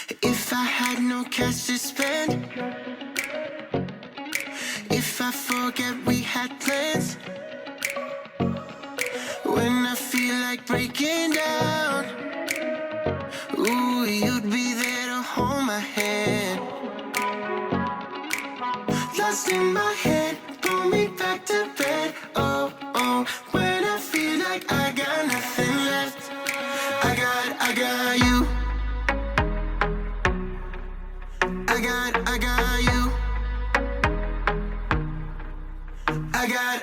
If I had no cash to spend, if I forget we had plans, when I feel like breaking down, ooh, you'd be there to hold my hand. Lost in my head, pull me back to bed. Oh, oh, when I feel like I got nothing left, I got you. I got you.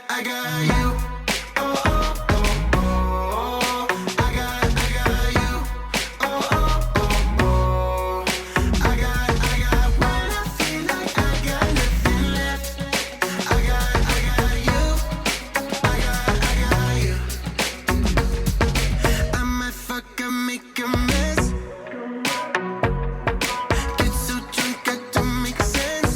I got you. Oh, oh, oh, oh. I got you. Oh, oh, oh, oh. I got when I feel like I got nothing left. I got you. I got you. I might fuck up, make a mess. Get so drunk I don't make sense.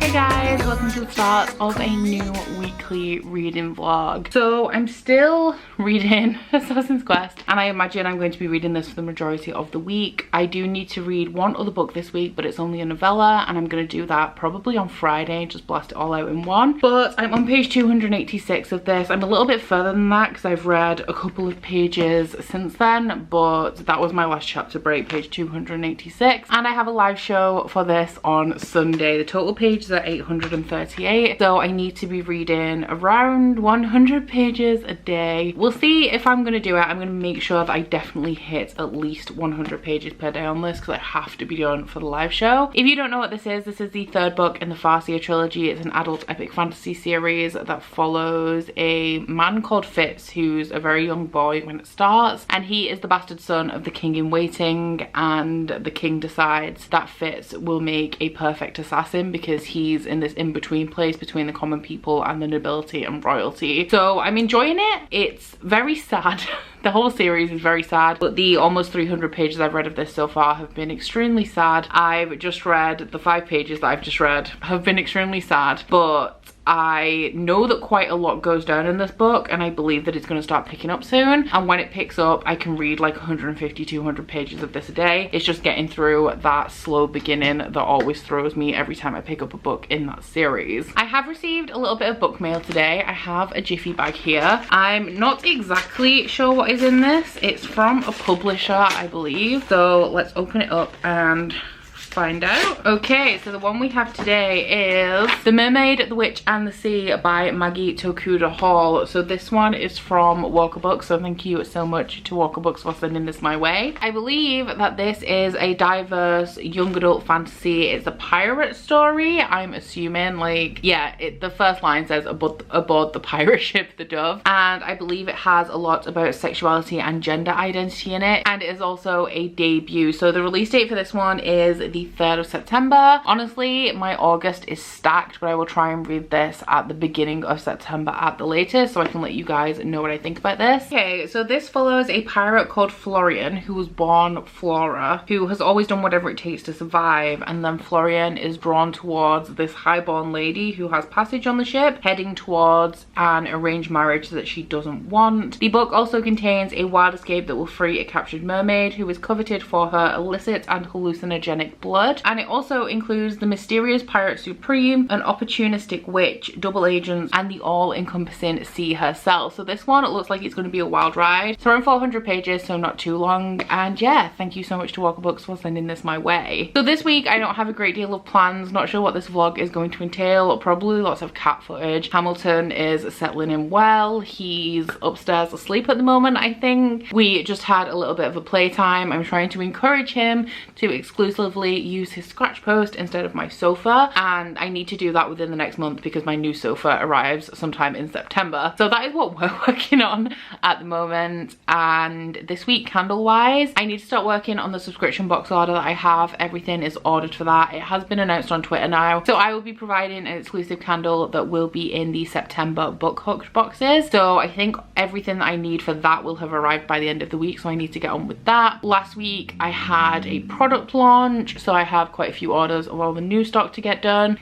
Hey guys, welcome to the start of a new weekly reading vlog. So I'm still reading Assassin's Quest, and I imagine I'm going to be reading this for the majority of the week. I do need to read one other book this week, but it's only a novella, and I'm going to do that probably on Friday, just blast it all out in one. But I'm on page 286 of this. I'm a little bit further than that because I've read a couple of pages since then, but that was my last chapter break, page 286, and I have a live show for this on Sunday. The total pages are 838, so I need to be reading around 100 pages a day. We'll see if I'm going to do it. I'm going to make sure that I definitely hit at least 100 pages per day on this because I have to be done for the live show. If you don't know what this is the third book in the Farseer trilogy. It's an adult epic fantasy series that follows a man called Fitz, who's a very young boy when it starts, and he is the bastard son of the king in waiting, and the king decides that Fitz will make a perfect assassin because he's in this in-between place between the common people and the nobility and royalty. So I'm enjoying it. It's very sad. The whole series is very sad, but the almost 300 pages I've read of this so far have been extremely sad. I've just read, the 5 pages that I've just read have been extremely sad, but I know that quite a lot goes down in this book, and I believe that it's going to start picking up soon, and when it picks up I can read like 150 200 pages of this a day. It's just getting through that slow beginning that always throws me every time I pick up a book in that series. I have received a little bit of book mail today. I have a jiffy bag here. I'm not exactly sure what is in this. It's from a publisher, I believe, so let's open it up and find out. Okay, so the one we have today is The Mermaid, the Witch and the Sea by Maggie Tokuda Hall. So this one is from Bookopoly, so thank you so much to Bookopoly for sending this my way. I believe that this is a diverse young adult fantasy. It's a pirate story, I'm assuming. Like, yeah, the first line says aboard the pirate ship the Dove, and I believe it has a lot about sexuality and gender identity in it, and it is also a debut. So the release date for this one is the 3rd of September. Honestly, my August is stacked, but I will try and read this at the beginning of September at the latest, so I can let you guys know what I think about this. Okay, so this follows a pirate called Florian, who was born Flora, who has always done whatever it takes to survive, and then Florian is drawn towards this highborn lady who has passage on the ship, heading towards an arranged marriage that she doesn't want. The book also contains a wild escape that will free a captured mermaid who is coveted for her illicit and hallucinogenic blood, and it also includes the mysterious pirate supreme, an opportunistic witch, double agents, and the all-encompassing sea herself. So this one, it looks like it's going to be a wild ride. It's around 400 pages, so not too long, and yeah, thank you so much to Bookopoly for sending this my way. So this week I don't have a great deal of plans, not sure what this vlog is going to entail. Probably lots of cat footage. Hamilton is settling in well. He's upstairs asleep at the moment, I think. We just had a little bit of a playtime. I'm trying to encourage him to exclusively use his scratch post instead of my sofa, and I need to do that within the next month because my new sofa arrives sometime in September. So that is what we're working on at the moment. And this week, candle wise, I need to start working on the subscription box order that I have. Everything is ordered for that. It has been announced on Twitter now, so I will be providing an exclusive candle that will be in the September book hooked boxes. So I think everything that I need for that will have arrived by the end of the week, so I need to get on with that. Last week I had a product launch, so I have quite a few orders of all the new stock to get done.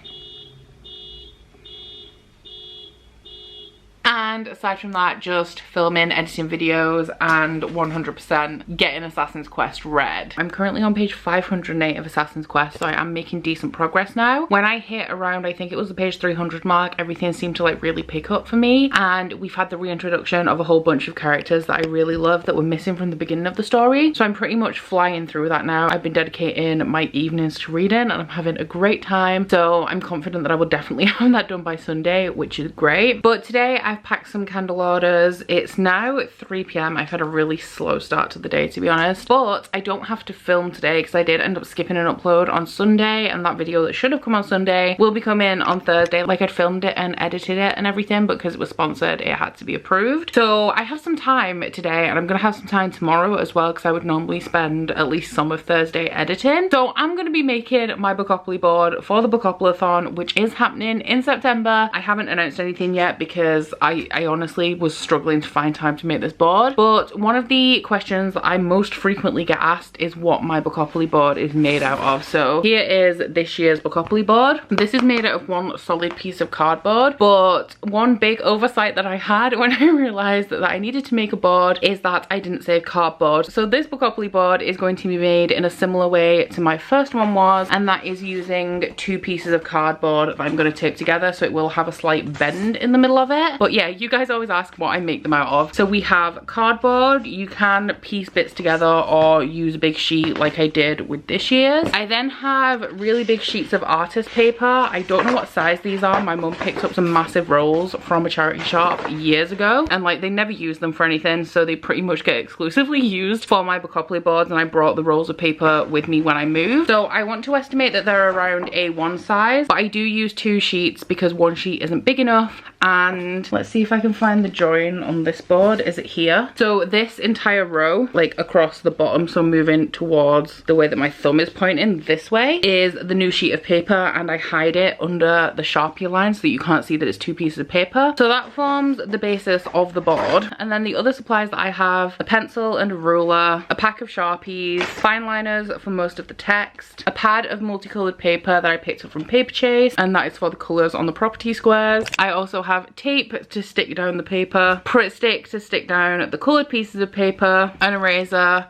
And aside from that, just filming, editing videos, and 100% getting Assassin's Quest read. I'm currently on page 508 of Assassin's Quest, so I am making decent progress now. When I hit around, I think it was the page 300 mark, everything seemed to like really pick up for me, and we've had the reintroduction of a whole bunch of characters that I really love that were missing from the beginning of the story. So I'm pretty much flying through that now. I've been dedicating my evenings to reading and I'm having a great time, so I'm confident that I will definitely have that done by Sunday, which is great. But today I've packed some candle orders. It's now 3 p.m. I've had a really slow start to the day, to be honest, but I don't have to film today because I did end up skipping an upload on Sunday, and that video that should have come on Sunday will be coming on Thursday. Like, I'd filmed it and edited it and everything, but because it was sponsored it had to be approved. So I have some time today, and I'm gonna have some time tomorrow as well, because I would normally spend at least some of Thursday editing. So I'm gonna be making my Bookopoly board for the Bookopolathon, which is happening in September. I haven't announced anything yet because I honestly was struggling to find time to make this board, but one of the questions that I most frequently get asked is what my Bookopoly board is made out of. So here is this year's Bookopoly board. This is made out of one solid piece of cardboard, but one big oversight that I had when I realized that I needed to make a board is that I didn't save cardboard. So this Bookopoly board is going to be made in a similar way to my first one was, and that is using 2 pieces of cardboard that I'm going to tape together, so it will have a slight bend in the middle of it. But yeah, you guys always ask what I make them out of. So we have cardboard. You can piece bits together or use a big sheet like I did with this year's. I then have really big sheets of artist paper. I don't know what size these are. My mum picked up some massive rolls from a charity shop years ago, and like they never use them for anything, so they pretty much get exclusively used for my Bookopoly boards, and I brought the rolls of paper with me when I moved. So I want to estimate that they're around A1 size, but I do use 2 sheets because 1 sheet isn't big enough. And let's see if I can find the drawing on this board. Is it here? So this entire row, like across the bottom, so moving towards the way that my thumb is pointing this way, is the new sheet of paper, and I hide it under the Sharpie line so that you can't see that it's 2 pieces of paper. So that forms the basis of the board. And then the other supplies that I have: a pencil and a ruler, a pack of Sharpies, fine liners for most of the text, a pad of multicolored paper that I picked up from Paper Chase, and that is for the colors on the property squares. I also have tape to stick down the paper, Pritt stick to stick down the colored pieces of paper, an eraser,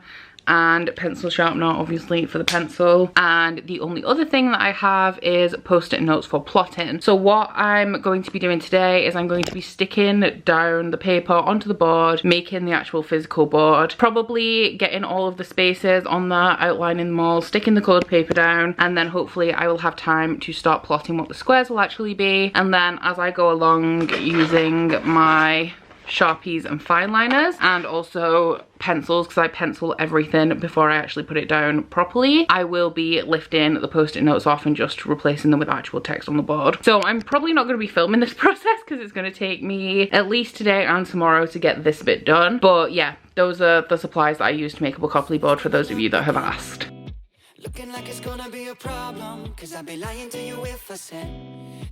and pencil sharpener obviously for the pencil. And the only other thing that I have is post-it notes for plotting. So what I'm going to be doing today is I'm going to be sticking down the paper onto the board, making the actual physical board, probably getting all of the spaces on there, outlining them all, sticking the coloured paper down, and then hopefully I will have time to start plotting what the squares will actually be. And then as I go along, using my Sharpies and fine liners, and also pencils, because I pencil everything before I actually put it down properly, I will be lifting the post-it notes off and just replacing them with actual text on the board. So I'm probably not going to be filming this process because it's going to take me at least today and tomorrow to get this bit done. But yeah, those are the supplies that I use to make a Bookopoly board for those of you that have asked. Looking like it's gonna be a problem, cause I'd be lying to you if I said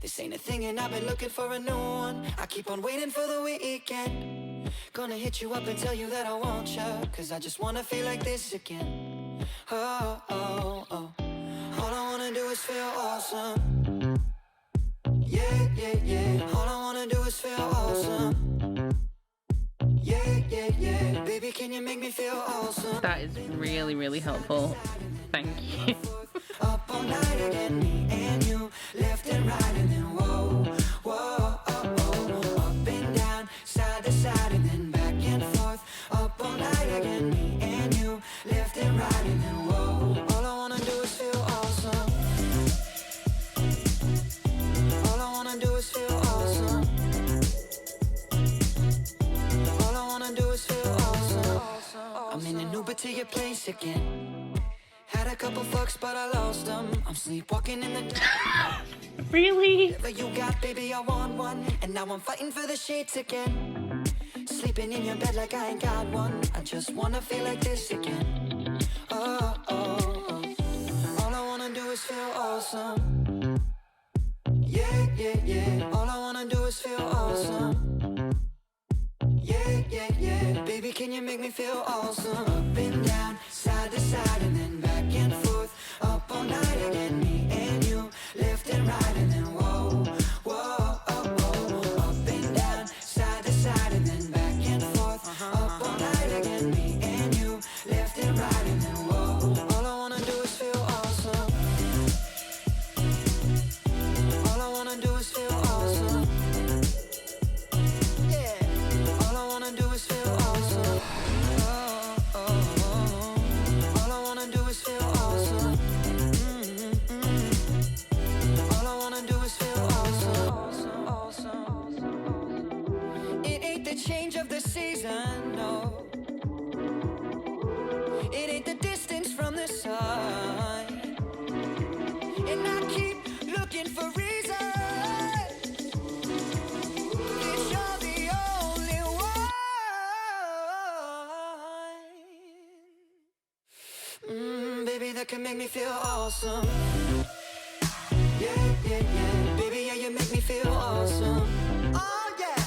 this ain't a thing and I've been looking for a new one. I keep on waiting for the weekend. Gonna hit you up and tell you that I want you, cause I just wanna feel like this again. Oh, oh, oh. All I wanna do is feel awesome. Yeah, yeah, yeah. All I wanna do is feel awesome. Yeah, yeah, yeah. Baby, can you make me feel awesome? That is really, really helpful. Thank you. Up all night again, me and you, left and right, and then whoa, whoa, oh, oh. Up and down, side to side, and then back and forth. Up all night again, me and you, left and right, and then whoa. All I wanna do is feel awesome. All I wanna do is feel awesome. All I wanna do is feel awesome. I'm in an Uber to your place again. Had a couple fucks, but I lost them. I'm sleepwalking in the Really? whatever you got, baby, I want one. And now I'm fighting for the sheets again. Sleeping in your bed like I ain't got one. I just wanna feel like this again. Oh, oh, oh. All I wanna do is feel awesome. Yeah, yeah, yeah. All I wanna do is feel awesome. Yeah, yeah, yeah. Baby, can you make me feel awesome? Up and down, side to side, and then back and forth. Up all night again, me and you, left and right, and then whoa, whoa, oh, oh. Up and down, side baby, that can make me feel awesome. Yeah, yeah, yeah. Baby, yeah, you make me feel awesome. Oh, yeah.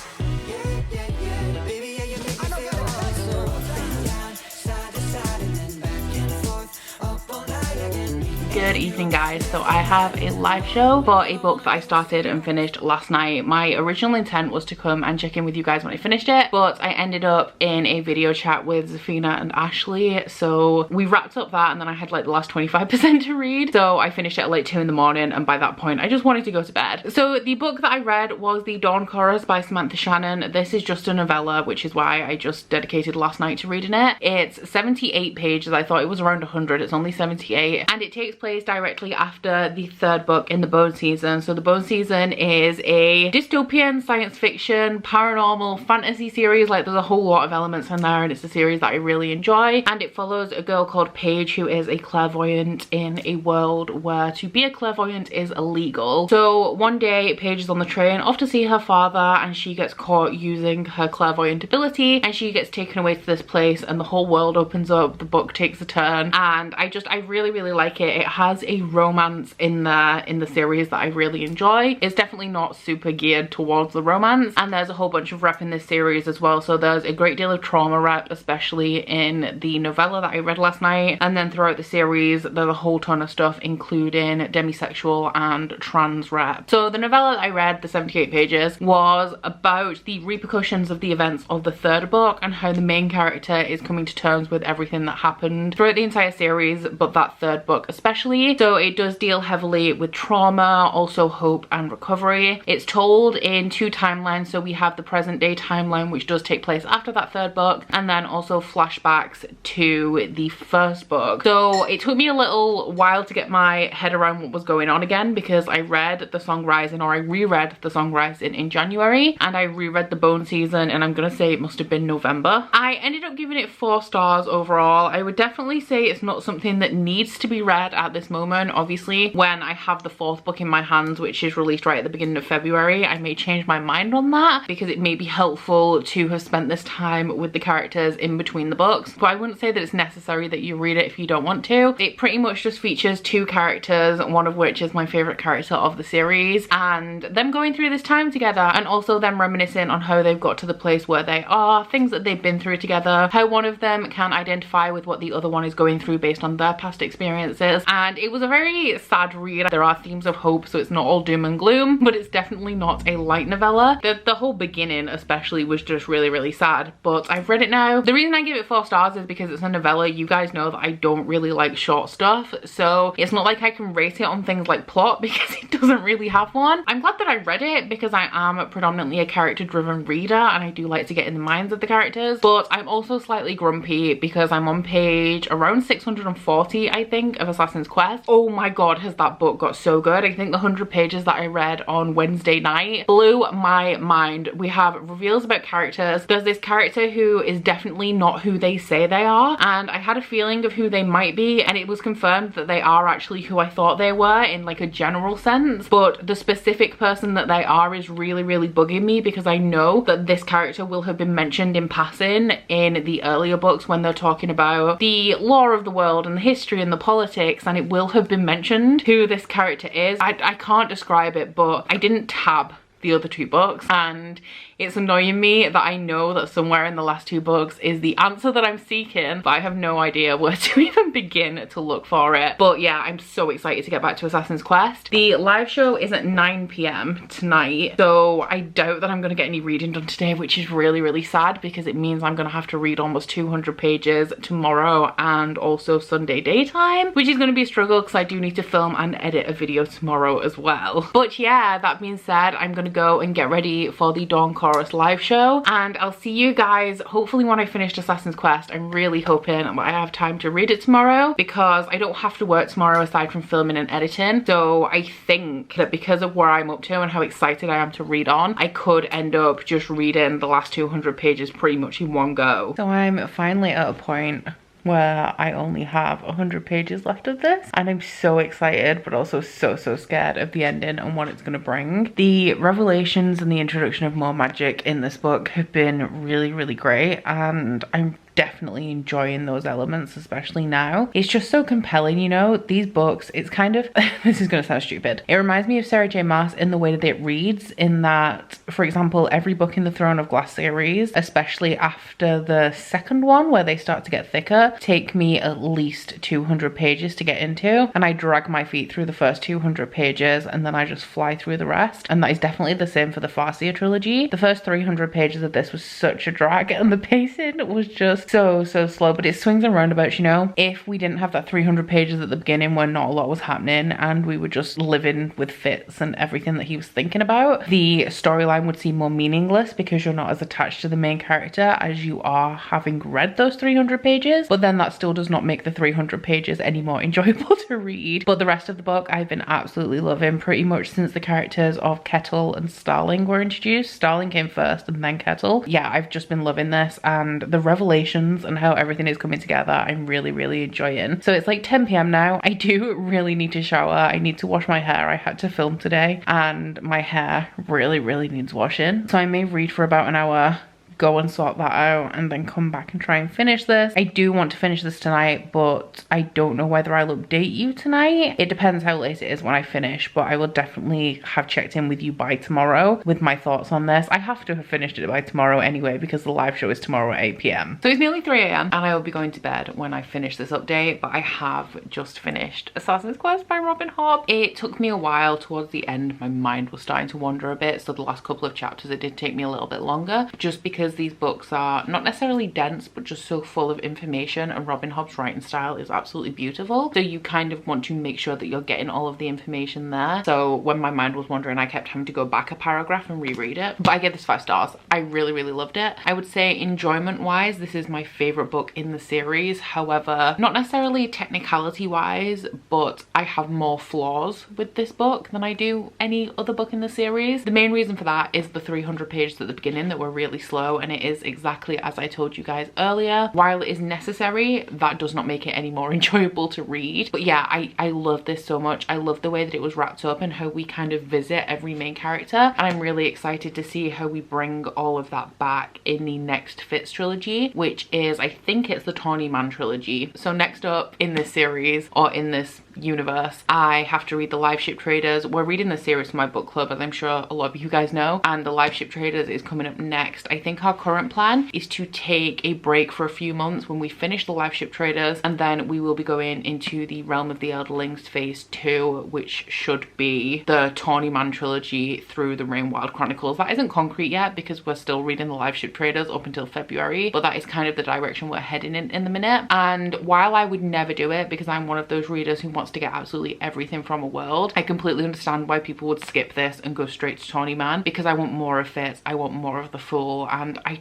Yeah, yeah, yeah. Baby, yeah, you make me feel awesome. Up and down, side to side, and then back and forth. Up all night again. Good evening, guys. So I have a live show for a book that I started and finished last night. My original intent was to come and check in with you guys when I finished it, but I ended up in a video chat with Zafina and Ashley, so we wrapped up that, and then I had like the last 25% to read, so I finished it at like 2 in the morning, and by that point I just wanted to go to bed. So the book that I read was The Dawn Chorus by Samantha Shannon. This is just a novella, which is why I just dedicated last night to reading it. It's 78 pages. I thought it was around 100. It's only 78, and it takes place directly after the third book in the Bone Season. So the Bone Season is a dystopian science fiction paranormal fantasy series. Like, there's a whole lot of elements in there, and it's a series that I really enjoy, and it follows a girl called Paige who is a clairvoyant in a world where to be a clairvoyant is illegal. So one day Paige is on the train off to see her father, and she gets caught using her clairvoyant ability, and she gets taken away to this place, and the whole world opens up. The book takes a turn, and I really like it. It has a romance in there in the series that I really enjoy. It's definitely not super geared towards the romance, and there's a whole bunch of rep in this series as well. So there's a great deal of trauma rep, especially in the novella that I read last night, and then throughout the series there's a whole ton of stuff including demisexual and trans rep. So the novella that I read, the 78 pages, was about the repercussions of the events of the third book and how the main character is coming to terms with everything that happened throughout the entire series, but that third book especially. So it does deal heavily with trauma, also hope and recovery. It's told in two timelines. So we have the present day timeline, which does take place after that third book, and then also flashbacks to the first book. So it took me a little while to get my head around what was going on again, because I read The Song Rising, or I reread The Song Rising in January, and I reread The Bone Season, and I'm gonna say it must have been November. I ended up giving it 4 stars overall. I would definitely say it's not something that needs to be read at this moment. Obviously, when I have the 4th book in my hands, which is released right at the beginning of February, I may change my mind on that, because it may be helpful to have spent this time with the characters in between the books. But I wouldn't say that it's necessary that you read it if you don't want to. It pretty much just features 2 characters, one of which is my favorite character of the series, and them going through this time together, and also them reminiscing on how they've got to the place where they are, things that they've been through together, how one of them can identify with what the other one is going through based on their past experiences. And it was a very sad read. There are themes of hope, so it's not all doom and gloom, but it's definitely not a light novella. The whole beginning especially was just really sad, but I've read it now. The reason I give it 4 stars is because it's a novella. You guys know that I don't really like short stuff, so it's not like I can rate it on things like plot, because it doesn't really have one. I'm glad that I read it, because I am predominantly a character driven reader, and I do like to get in the minds of the characters, but I'm also slightly grumpy because I'm on page around 640, I think, of Assassin's Quest. Oh my god, has that book got so good. I think the 100 pages that I read on Wednesday night blew my mind. We have reveals about characters. There's this character who is definitely not who they say they are, and I had a feeling of who they might be, and it was confirmed that they are actually who I thought they were in like a general sense, but the specific person that they are is really bugging me, because I know that this character will have been mentioned in passing in the earlier books when they're talking about the lore of the world and the history and the politics, and it will have been mentioned who this character is. I can't describe it, but I didn't tab the other 2 books, and it's annoying me that I know that somewhere in the last 2 books is the answer that I'm seeking, but I have no idea where to even begin to look for it. But yeah, I'm so excited to get back to Assassin's Quest. The live show is at 9 p.m. tonight, so I doubt that I'm gonna get any reading done today, which is really sad, because it means I'm gonna have to read almost 200 pages tomorrow and also Sunday daytime, which is gonna be a struggle because I do need to film and edit a video tomorrow as well. But yeah, that being said, I'm gonna go and get ready for the Dawn Chorus live show, and I'll see you guys hopefully when I finished Assassin's Quest. I'm really hoping that I have time to read it tomorrow, because I don't have to work tomorrow aside from filming and editing. So I think that because of where I'm up to and how excited I am to read on, I could end up just reading the last 200 pages pretty much in one go. So I'm finally at a point where I only have 100 pages left of this, and I'm so excited but also so scared of the ending and what it's going to bring. The revelations and the introduction of more magic in this book have been really great, and I'm definitely enjoying those elements, especially now. It's just so compelling, you know, these books, it's kind of, this is gonna sound stupid. It reminds me of Sarah J Maas in the way that it reads, in that, for example, every book in the Throne of Glass series, especially after the second one where they start to get thicker, take me at least 200 pages to get into, and I drag my feet through the first 200 pages and then I just fly through the rest. And that is definitely the same for the Farseer trilogy. The first 300 pages of this was such a drag, and the pacing was just so slow, but it swings and roundabouts, you know. If we didn't have that 300 pages at the beginning where not a lot was happening and we were just living with Fitz and everything that he was thinking about, the storyline would seem more meaningless because you're not as attached to the main character as you are having read those 300 pages. But then that still does not make the 300 pages any more enjoyable to read. But the rest of the book I've been absolutely loving pretty much since the characters of Kettle and Starling were introduced. Starling came first and then Kettle. Yeah, I've just been loving this, and the revelations and how everything is coming together I'm really enjoying. So it's like 10 p.m. now. I do really need to shower. I need to wash my hair. I had to film today and my hair really needs washing. So I may read for about an hour, go and sort that out, and then come back and try and finish this. I do want to finish this tonight, but I don't know whether I'll update you tonight. It depends how late it is when I finish, but I will definitely have checked in with you by tomorrow with my thoughts on this. I have to have finished it by tomorrow anyway because the live show is tomorrow at 8 p.m. So it's nearly 3 a.m. and I will be going to bed when I finish this update, but I have just finished Assassin's Quest by Robin Hobb. It took me a while. Towards the end my mind was starting to wander a bit, so the last couple of chapters it did take me a little bit longer, just because these books are not necessarily dense but just so full of information, and Robin Hobb's writing style is absolutely beautiful, so you kind of want to make sure that you're getting all of the information there. So when my mind was wandering I kept having to go back a paragraph and reread it, but I gave this 5 stars. I really loved it. I would say enjoyment wise this is my favorite book in the series, however not necessarily technicality wise, but I have more flaws with this book than I do any other book in the series. The main reason for that is the 300 pages at the beginning that were really slow, and it is exactly as I told you guys earlier. While it is necessary, that does not make it any more enjoyable to read. But yeah, I love this so much. I love the way that it was wrapped up and how we kind of visit every main character, and I'm really excited to see how we bring all of that back in the next Fitz trilogy, which is, I think it's the Tawny Man trilogy. So next up in this series, or in this universe, I have to read the Live Ship Traders. We're reading the series for my book club, as I'm sure a lot of you guys know, and the Live Ship Traders is coming up next. I think our current plan is to take a break for a few months when we finish the Live Ship Traders, and then we will be going into the Realm of the Elderlings phase 2, which should be the Tawny Man trilogy through the Rainwild Chronicles. That isn't concrete yet because we're still reading the Live Ship Traders up until February, but that is kind of the direction we're heading in the minute. And while I would never do it because I'm one of those readers who wants to get absolutely everything from a world, I completely understand why people would skip this and go straight to Tawny Man, because I want more of Fitz, I want more of the Fool, and I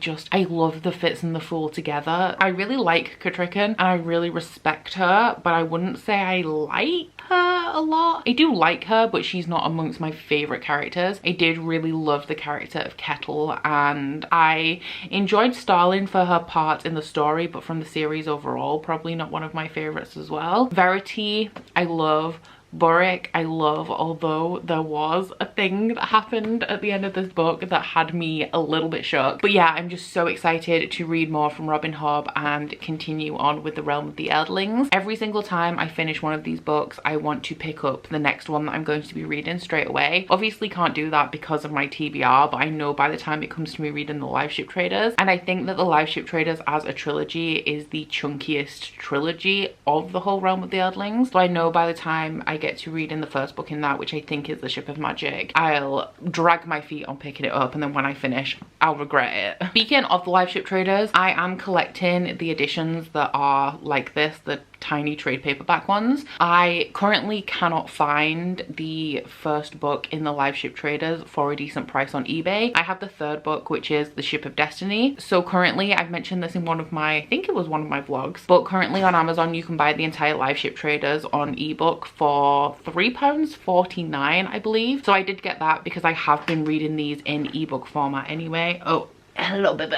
love the Fitz and the Fool together. I really like Catrican and I really respect her, but I wouldn't say I like her a lot. I do like her, but she's not amongst my favorite characters. I did really love the character of Kettle, and I enjoyed Starling for her part in the story, but from the series overall, probably not one of my favorites as well. Verity, I love. Boric, I love, although there was a thing that happened at the end of this book that had me a little bit shook. But yeah, I'm just so excited to read more from Robin Hobb and continue on with the Realm of the Eldlings. Every single time I finish one of these books, I want to pick up the next one that I'm going to be reading straight away. Obviously can't do that because of my TBR, but I know by the time it comes to me reading the Live Ship Traders, and I think that the Live Ship Traders as a trilogy is the chunkiest trilogy of the whole Realm of the Eldlings. So I know by the time I get to read in the first book in that, which I think is the Ship of Magic, I'll drag my feet on picking it up, and then when I finish I'll regret it. Speaking of the Live Ship Traders, I am collecting the editions that are like this, the tiny trade paperback ones. I currently cannot find the first book in the Live Ship Traders for a decent price on eBay. I have the third book, which is The Ship of Destiny. So currently, I've mentioned this in one of my, I think it was one of my vlogs, but currently on Amazon you can buy the entire Live Ship Traders on ebook for £3.49, I believe. So I did get that because I have been reading these in ebook format anyway. Oh, hello baby.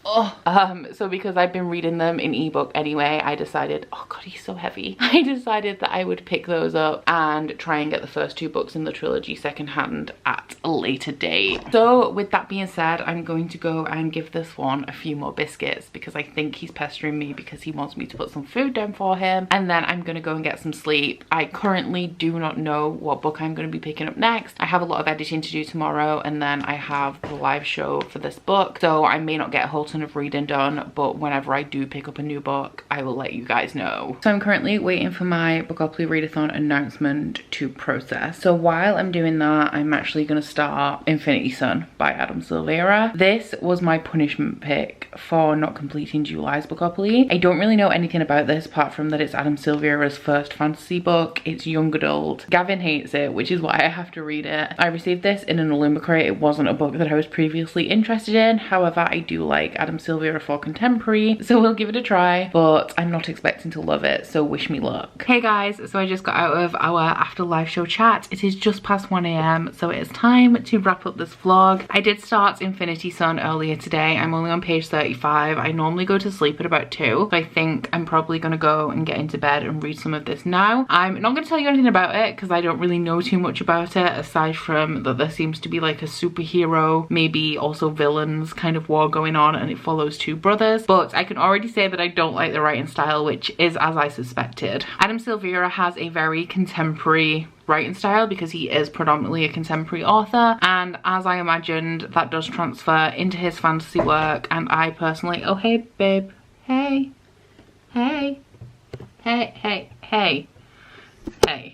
So because I've been reading them in ebook anyway, I decided, oh god, he's so heavy. I decided that I would pick those up and try and get the first 2 books in the trilogy secondhand at a later date. So with that being said, I'm going to go and give this one a few more biscuits because I think he's pestering me because he wants me to put some food down for him, and then I'm gonna go and get some sleep. I currently do not know what book I'm going to be picking up next. I have a lot of editing to do tomorrow, and then I have the live show for this book, so I may not get a whole ton of reading done, but whenever I do pick up a new book, I will let you guys know. So I'm currently waiting for my Bookopoly Readathon announcement to process. So while I'm doing that, I'm actually going to start Infinity Sun by Adam Silvera. This was my punishment pick for not completing July's Bookopoly. I don't really know anything about this apart from that it's Adam Silvera's first fantasy book. It's young adult. Gavin hates it, which is why I have to read it. I received this in an Illumicrate. It wasn't a book that I was previously interested in. However, I do like Adam Silvera for contemporary, so we'll give it a try, but I'm not expecting to love it, so wish me luck. Hey guys, so I just got out of our after live show chat. It is just past 1 AM, so it is time to wrap up this vlog. I did start Infinity Sun earlier today. I'm only on page 35. I normally go to sleep at about 2, so I think I'm probably gonna go and get into bed and read some of this now. I'm not gonna tell you anything about it because I don't really know too much about it, aside from that there seems to be like a superhero, maybe also villains kind of war going on, and it follows 2 brothers. But I can already say that I don't like the writing style, which is as I suspected. Adam Silvera has a very contemporary writing style because he is predominantly a contemporary author, and as I imagined, that does transfer into his fantasy work. And I personally, oh hey babe, hey,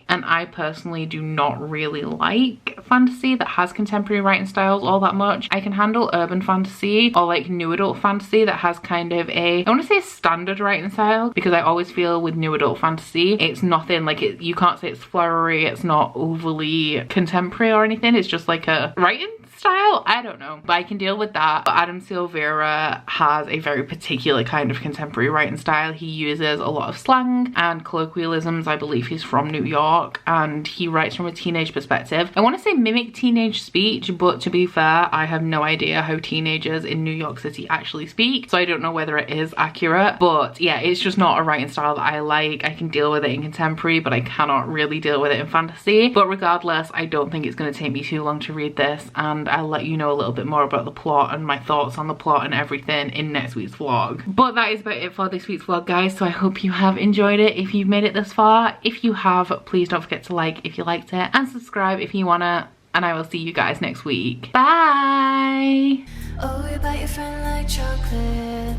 and I personally do not really like fantasy that has contemporary writing styles all that much. I can handle urban fantasy or like new adult fantasy that has kind of a, I want to say a standard writing style, because I always feel with new adult fantasy it's nothing like it, you can't say it's flowery, it's not overly contemporary or anything, it's just like a writing style. I don't know, but I can deal with that. But Adam Silvera has a very particular kind of contemporary writing style. He uses a lot of slang and colloquialisms. I believe he's from New York and he writes from a teenage perspective. I want to say mimic teenage speech, but to be fair, I have no idea how teenagers in New York City actually speak, so I don't know whether it is accurate. But yeah, it's just not a writing style that I like. I can deal with it in contemporary, but I cannot really deal with it in fantasy. But regardless, I don't think it's going to take me too long to read this, and I'll let you know a little bit more about the plot and my thoughts on the plot and everything in next week's vlog. But that is about it for this week's vlog, guys, so I hope you have enjoyed it if you've made it this far. If you have, please don't forget to like if you liked it and subscribe if you wanna, and I will see you guys next week. Bye! Oh, you bite your friend like chocolate.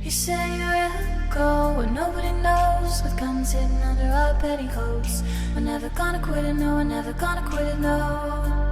You say you're go where nobody knows, with guns hidden under our petticoats. We're never gonna quit it, no, we're never gonna quit it, no.